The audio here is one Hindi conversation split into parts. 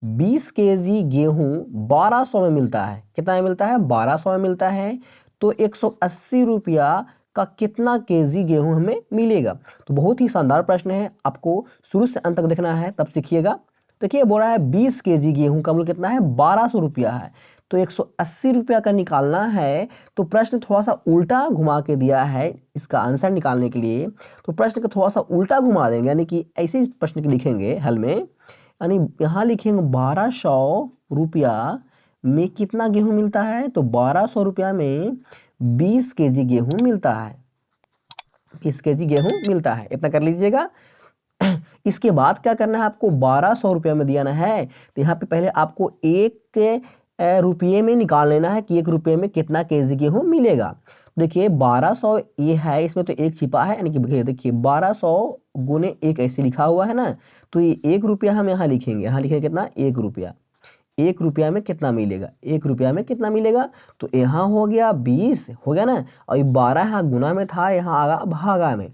20 केजी गेहूं 1200 में मिलता है। कितना में मिलता है? 1200 में मिलता है। तो 180 रुपया का कितना केजी गेहूं हमें मिलेगा? तो बहुत ही शानदार प्रश्न है, आपको शुरू से अंत तक देखना है, तब सीखिएगा। देखिए बोल रहा है 20 केजी गेहूं का मूल्य कितना है? 1200 रुपया है। तो 180 रुपया का निकालना है। तो प्रश्न थोड़ा सा उल्टा घुमा के दिया है इसका आंसर निकालने के लिए। तो प्रश्न को थोड़ा सा उल्टा घुमा देंगे, यानी कि ऐसे ही प्रश्न को लिखेंगे हल में, यानी यहाँ लिखेंगे 1200 रुपया में कितना गेहूं मिलता है? तो 1200 रुपया में 20 केजी गेहूं मिलता है। 20 केजी गेहूं मिलता है, इतना कर लीजिएगा। इसके बाद क्या करना है आपको? 1200 रुपया में दिया ना है, तो यहाँ पे पहले आपको एक रुपये में निकाल लेना है कि 1 रुपये में कितना केजी गेहूं मिलेगा। देखिए 1200 ये है, इसमें तो एक छिपा है, यानी कि देखिए 1200 गुने 1 ऐसे लिखा हुआ है ना, तो ये 1 रुपया हम यहाँ लिखेंगे, यहाँ लिखेंगे कितना? 1 रुपया। 1 रुपया में कितना मिलेगा? 1 रुपया में कितना मिलेगा? तो यहाँ हो गया 20, हो गया ना, और ये 12 यहाँ गुना में था, यहाँ आगा भागा में,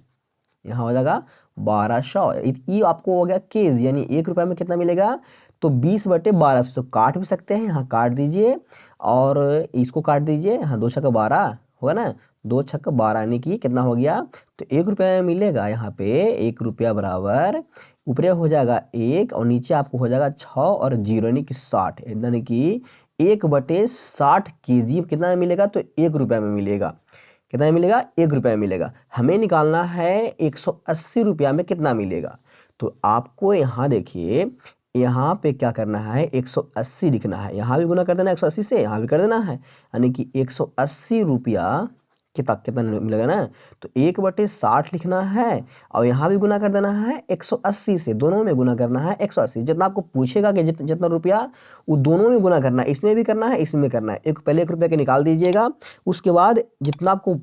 यहाँ हो जाएगा 1200। ये आपको हो गया केज, यानी 1 रुपया में कितना मिलेगा? तो 20/1200। तो काट भी सकते हैं, यहाँ काट दीजिए और इसको काट दीजिए, यहाँ 2 छक्का 12 होगा ना, 2 छक्का 12 यानी कि कितना हो गया? तो 1 रुपया में मिलेगा। यहाँ पे 1 रुपया बराबर ऊपरे हो जाएगा 1 और नीचे आपको हो जाएगा 6 और 0 यानी कि 60, यानी कि 1/60 केजी कितना में मिलेगा? तो 1 रुपया में मिलेगा। कितना मिलेगा? 1 रुपया मिलेगा। हमें निकालना है 180 रुपया में कितना मिलेगा। तो आपको यहाँ देखिए, यहाँ पे क्या करना है? 180 लिखना है, यहाँ भी गुना कर देना 180 से, यहाँ भी कर देना है, यानी कि 180 रुपया कितना मिलेगा ना, तो 1/60 लिखना है और यहाँ भी गुना कर देना है 180 से, दोनों में गुना करना है 180। जितना आपको पूछेगा कि जितना रुपया, वो दोनों में गुना करना है, इसमें भी करना है, इसमें करना है। पहले 1 रुपया के निकाल दीजिएगा, उसके बाद जितना आपको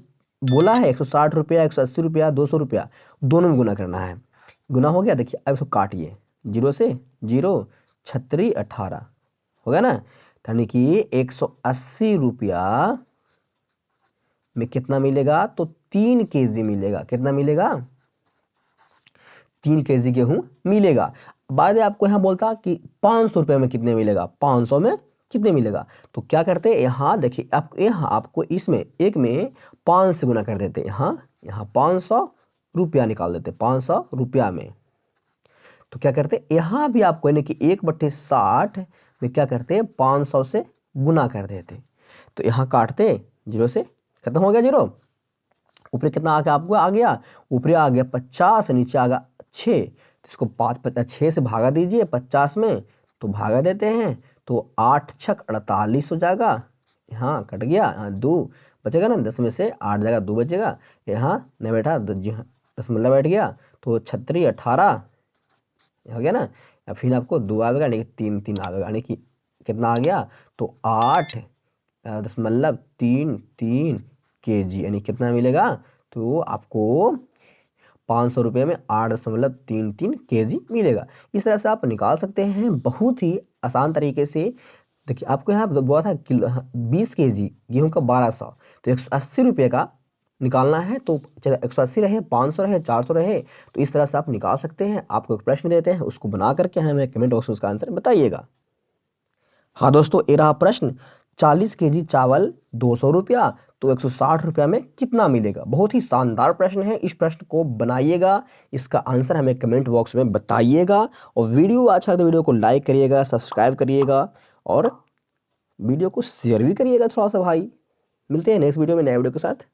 बोला है 160 रुपया, 180 रुपया, 200 रुपया, दोनों में गुना करना है। गुना हो गया, देखिए अब इसको काटिए, 0 से 0, 36 18 हो गया ना, यानी कि 180 रुपया में कितना मिलेगा? तो 3 केजी मिलेगा। कितना मिलेगा? 3 केजी गेहूं मिलेगा। बाद में आपको यहाँ बोलता कि 500 रुपये में कितने मिलेगा? 500 में कितने मिलेगा? तो क्या करते हैं, यहाँ देखिए यहाँ आपको इसमें एक में 5 से गुना कर देते, यहाँ 500 रुपया निकाल देते, 500 रुपया में। तो क्या करते, यहाँ भी आपको यानी कि 1/60 में क्या करते, 500 से गुना कर देते। तो यहाँ काटते, 0 से खत्म हो गया 0, ऊपर कितना आ गया आपको? आ गया ऊपर आ गया 50, नीचे आ गया 6, तो इसको 6 से भागा दीजिए 50 में, तो भागा देते हैं, तो 8 छक 48 हो जाएगा, यहाँ कट गया, यहाँ 2 बचेगा ना, 10 में से 8 जाएगा, 2 बचेगा, यहाँ नहीं बैठा, 10 बैठ गया, तो 36 18 हो गया ना, या फिर आपको 2 आएगा, यानी कि 3 आएगा, यानी कि कितना आ गया? तो 8.33 केजी, यानी कितना मिलेगा? तो आपको 500 रुपये में 8.33 केजी मिलेगा। इस तरह से आप निकाल सकते हैं बहुत ही आसान तरीके से। देखिए आपको यहाँ बोला था 20 केजी गेहूं का 1200, तो 180 रुपये का निकालना है, तो चाहे 180 रहे, 500 रहे, 400 रहे, तो इस तरह से आप निकाल सकते हैं। आपको एक प्रश्न देते हैं, उसको बना करके हमें कमेंट बॉक्स में उसका आंसर बताइएगा। हाँ दोस्तों, ये रहा प्रश्न, 40 केजी चावल 200 रुपया, तो 160 रुपया में कितना मिलेगा? बहुत ही शानदार प्रश्न है, इस प्रश्न को बनाइएगा, इसका आंसर हमें कमेंट बॉक्स में बताइएगा। और वीडियो अच्छा है तो वीडियो को लाइक करिएगा, सब्सक्राइब करिएगा और वीडियो को शेयर भी करिएगा थोड़ा सा भाई। मिलते हैं नेक्स्ट वीडियो में नए वीडियो के साथ।